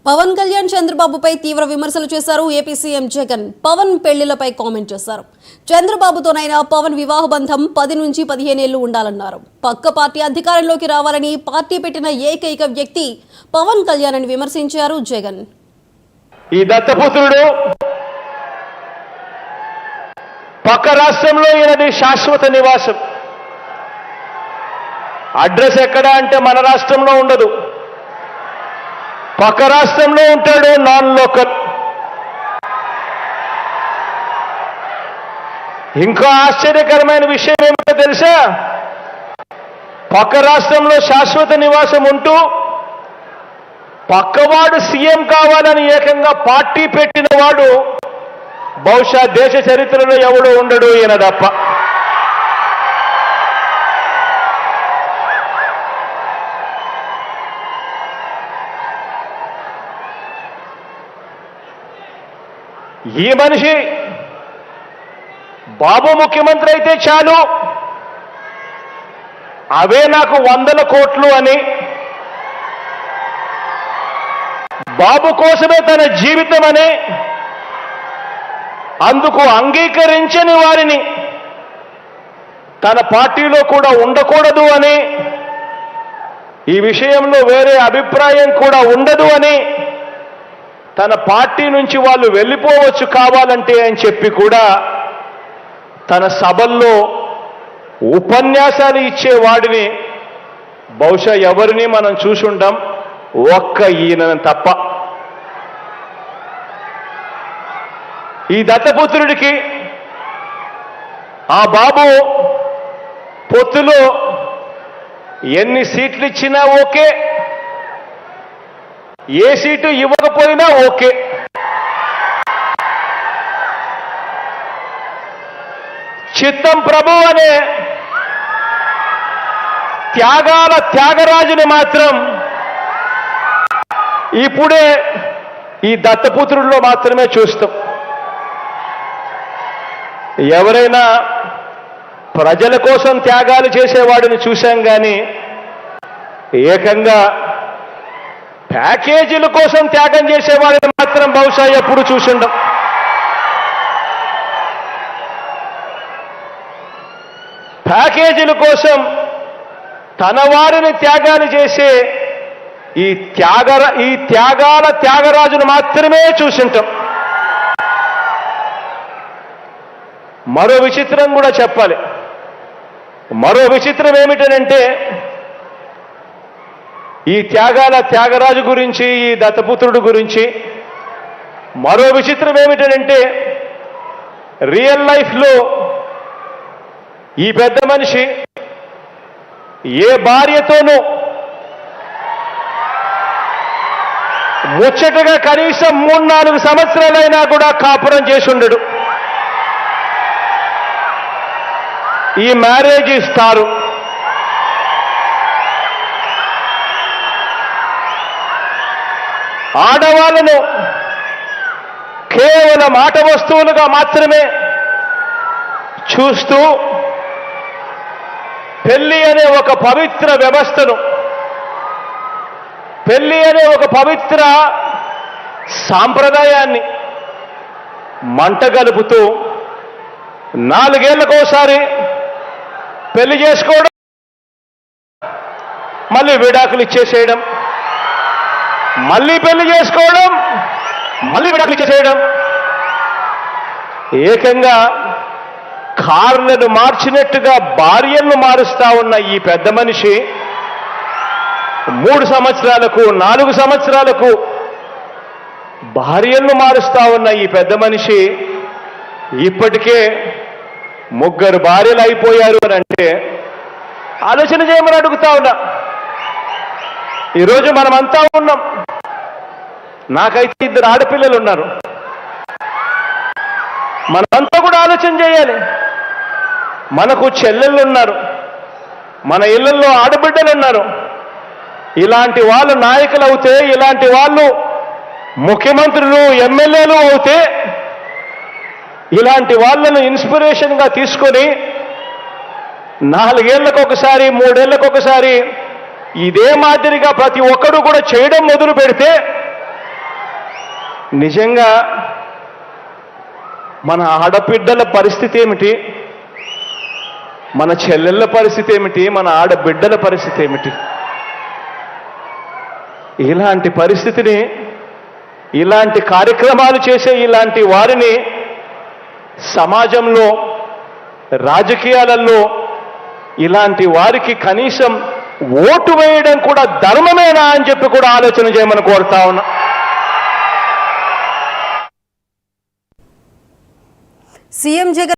పవన్ కళ్యాణ్ చంద్రబాబుపై తీవ్ర విమర్శలు చేశారు. ఏపీ సీఎం జగన్ పవన్ పెళ్లిలపై కామెంట్ చేశారు. చంద్రబాబుతోనైనా పవన్ వివాహ బంధం 10 నుంచి 15 ఏళ్లు ఉండాలన్నారు. పక్క పార్టీ అధికారంలోకి రావాలని పార్టీ పెట్టిన ఏకైక వ్యక్తి పవన్ కళ్యాణ్ అని విమర్శించారు జగన్. ఈ దత్తపుత్రుడు పక్క రాష్ట్రంలో ఈయనది శాశ్వత నివాసం. అడ్రస్ ఎక్కడ అంటే మన రాష్ట్రంలో ఉండదు, పక్క రాష్ట్రంలో ఉంటాడు, నాన్ లోకల్. ఇంకా ఆశ్చర్యకరమైన విషయం ఏమిటో తెలుసా? పక్క రాష్ట్రంలో శాశ్వత నివాసం ఉంటూ పక్కవాడు సీఎం కావాలని ఏకంగా పార్టీ పెట్టిన వాడు బహుశా దేశ చరిత్రలో ఎవడో ఉండడు, ఈయన తప్ప. ఈ మనిషి బాబు ముఖ్యమంత్రి అయితే చాలు, అవే నాకు 100 కోట్లు అని, బాబు కోసమే తన జీవితం అని, అందుకు అంగీకరించని వారిని తన పార్టీలో కూడా ఉండకూడదు అని, ఈ విషయంలో వేరే అభిప్రాయం కూడా ఉండదు అని, తన పార్టీ నుంచి వాళ్ళు వెళ్ళిపోవచ్చు కావాలంటే అని చెప్పి కూడా తన సభల్లో ఉపన్యాసాలు ఇచ్చేవాడిని బహుశా ఎవరిని మనం చూసుంటాం, ఒక్క ఈయన తప్ప. ఈ దత్తపుత్రుడికి ఆ బాబు పొత్తులో ఎన్ని సీట్లు ఇచ్చినా ఓకే, ఏ సీటు ఇవ్వకపోయినా ఓకే. చిత్తం ప్రభు అనే త్యాగాల త్యాగరాజుని మాత్రం ఇప్పుడే ఈ దత్తపుత్రుల్లో మాత్రమే చూస్తాం. ఎవరైనా ప్రజల కోసం త్యాగాలు చేసేవాడిని చూశాం కానీ ఏకంగా ప్యాకేజీల కోసం త్యాగం చేసేవాడిని మాత్రం బహుశా ఎప్పుడు చూసిండం. ప్యాకేజీల కోసం తన వారిని త్యాగాలు చేసే ఈ త్యాగాల త్యాగరాజును మాత్రమే చూసింటాం. మరో విచిత్రం కూడా చెప్పాలి. మరో విచిత్రం ఏమిటనంటే, ఈ త్యాగాల త్యాగరాజు గురించి, ఈ దత్తపుత్రుడు గురించి మరో విచిత్రం ఏమిటనంటే, రియల్ లైఫ్లో ఈ పెద్ద మనిషి ఏ భార్యతోనూ ముచ్చటగా కనీసం 3-4 సంవత్సరాలైనా కూడా కాపురం చేసి ఉండడు. ఈ మ్యారేజ్ ఇస్తారు. ఆడవాళ్ళను కేవలం ఆట వస్తువులుగా మాత్రమే చూస్తూ పెళ్లి అనే ఒక పవిత్ర వ్యవస్థను, పెళ్లి అనే ఒక పవిత్ర సాంప్రదాయాన్ని మంటగలుపుతూ 4 ఏళ్లకోసారి పెళ్లి చేసుకోవడం, మళ్ళీ విడాకులు ఇచ్చేసేయడం, మళ్ళీ పెళ్లి చేసుకోవడం, మళ్ళీ విడాకులు ఇచ్చేసేయడం, ఏకంగా కార్లను మార్చినట్టుగా భార్యలను మారుస్తా ఉన్న ఈ పెద్ద మనిషి 3 సంవత్సరాలకు 4 సంవత్సరాలకు భార్యలను మారుస్తా ఉన్న ఈ పెద్ద మనిషి ఇప్పటికే 3 భార్యలు అయిపోయారు అని అంటే ఆలోచన చేయమని అడుగుతా ఉన్నా. ఈరోజు మనమంతా ఉన్నాం. నాకైతే 2 ఆడపిల్లలు ఉన్నారు. మనమంతా కూడా ఆలోచన చేయాలి. మనకు చెల్లెళ్ళు ఉన్నారు, మన ఇళ్లలో ఆడబిడ్డలు ఉన్నారు. ఇలాంటి వాళ్ళు నాయకులు అవుతే, ఇలాంటి వాళ్ళు ముఖ్యమంత్రులు, ఎమ్మెల్యేలు అవుతే, ఇలాంటి వాళ్ళను ఇన్స్పిరేషన్గా తీసుకొని 4 ఏళ్లకు ఒకసారి 3 ఏళ్లకు ఒకసారి ఇదే మాదిరిగా ప్రతి ఒక్కరు కూడా చేయడం మొదలు పెడితే నిజంగా మన ఆడబిడ్డల పరిస్థితి ఏమిటి, మన చెల్లెళ్ళ పరిస్థితి ఏమిటి, మన ఆడబిడ్డల పరిస్థితి ఏమిటి? ఇలాంటి పరిస్థితిని, ఇలాంటి కార్యక్రమాలు చేసే ఇలాంటి వారిని సమాజంలో, రాజకీయాలలో ఇలాంటి వారికి కనీసం ఓటు వేయడం కూడా ధర్మమేనా అని చెప్పి కూడా ఆలోచన చేయమని కోరుతా ఉన్నా. సీఎం జగన్